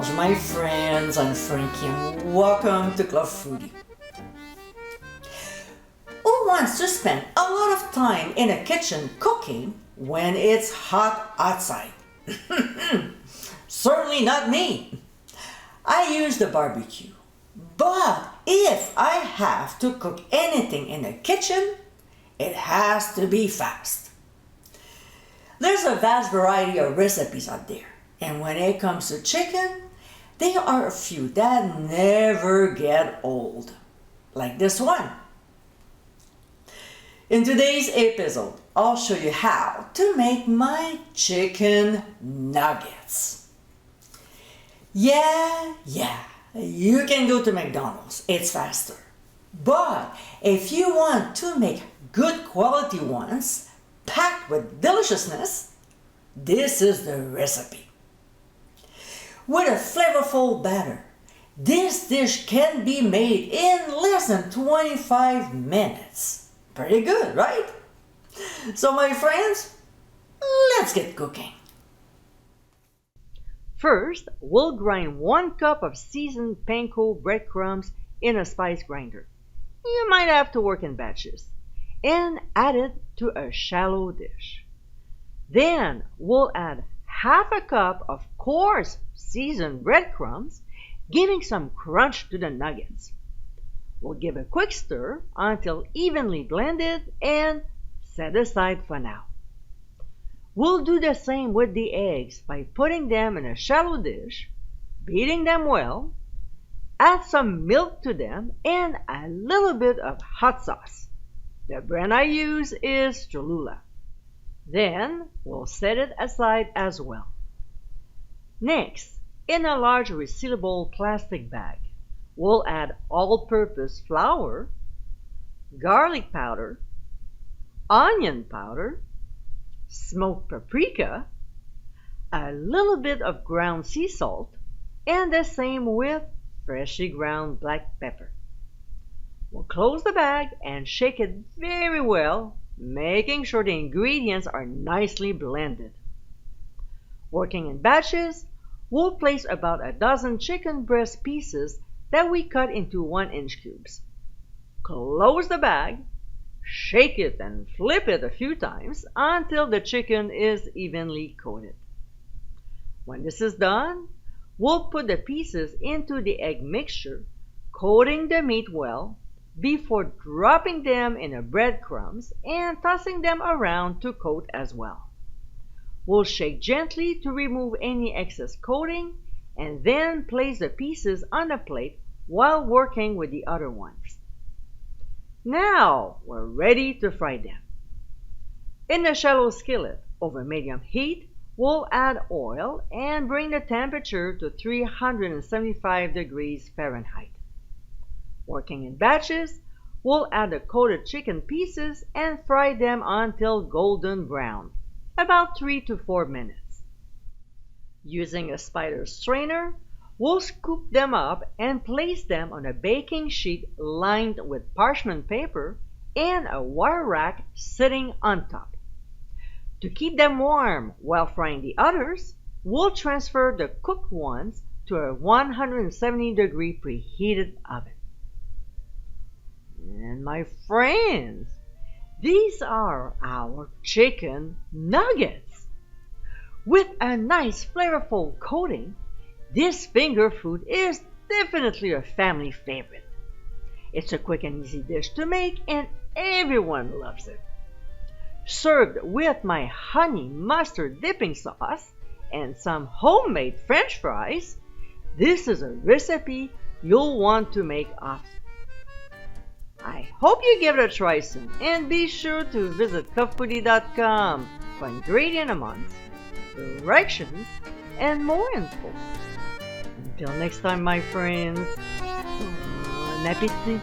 Bonjour my friends, I'm Frankie and welcome to Club Foodie. Who wants to spend a lot of time in a kitchen cooking when it's hot outside? Certainly not me. I use the barbecue, but if I have to cook anything in the kitchen, it has to be fast. There's a vast variety of recipes out there, and when it comes to chicken, there are a few that never get old, like this one. In today's episode, I'll show you how to make my chicken nuggets. Yeah, you can go to McDonald's, it's faster. But if you want to make good quality ones, packed with deliciousness, this is the recipe. With a flavorful batter, this dish can be made in less than 25 minutes. Pretty good, right? So my friends, let's get cooking. First, we'll grind 1 cup of seasoned panko breadcrumbs in a spice grinder. You might have to work in batches. And add it to a shallow dish. Then we'll add half a cup of coarse seasoned breadcrumbs, giving some crunch to the nuggets. We'll give a quick stir until evenly blended and set aside for now. We'll do the same with the eggs by putting them in a shallow dish, beating them well, add some milk to them, and a little bit of hot sauce. The brand I use is Cholula. Then we'll set it aside as well. Next, in a large resealable plastic bag, we'll add all-purpose flour, garlic powder, onion powder, smoked paprika, a little bit of ground sea salt, and the same with freshly ground black pepper. We'll close the bag and shake it very well, making sure the ingredients are nicely blended. Working in batches, we'll place about a dozen chicken breast pieces that we cut into 1-inch cubes. Close the bag, shake it and flip it a few times until the chicken is evenly coated. When this is done, we'll put the pieces into the egg mixture, coating the meat well, before dropping them in the breadcrumbs and tossing them around to coat as well. We'll shake gently to remove any excess coating and then place the pieces on a plate while working with the other ones. Now we're ready to fry them. In a shallow skillet over medium heat, we'll add oil and bring the temperature to 375 degrees Fahrenheit. Working in batches, we'll add the coated chicken pieces and fry them until golden brown, about 3 to 4 minutes. Using a spider strainer, we'll scoop them up and place them on a baking sheet lined with parchment paper and a wire rack sitting on top. To keep them warm while frying the others, we'll transfer the cooked ones to a 170-degree preheated oven. And my friends, these are our chicken nuggets. With a nice flavorful coating, this finger food is definitely a family favorite. It's a quick and easy dish to make and everyone loves it. Served with my honey mustard dipping sauce and some homemade French fries, this is a recipe you'll want to make often. I hope you give it a try soon, and be sure to visit clubfoodie.com for ingredient amounts, directions, and more info. Until next time, my friends, bon appétit!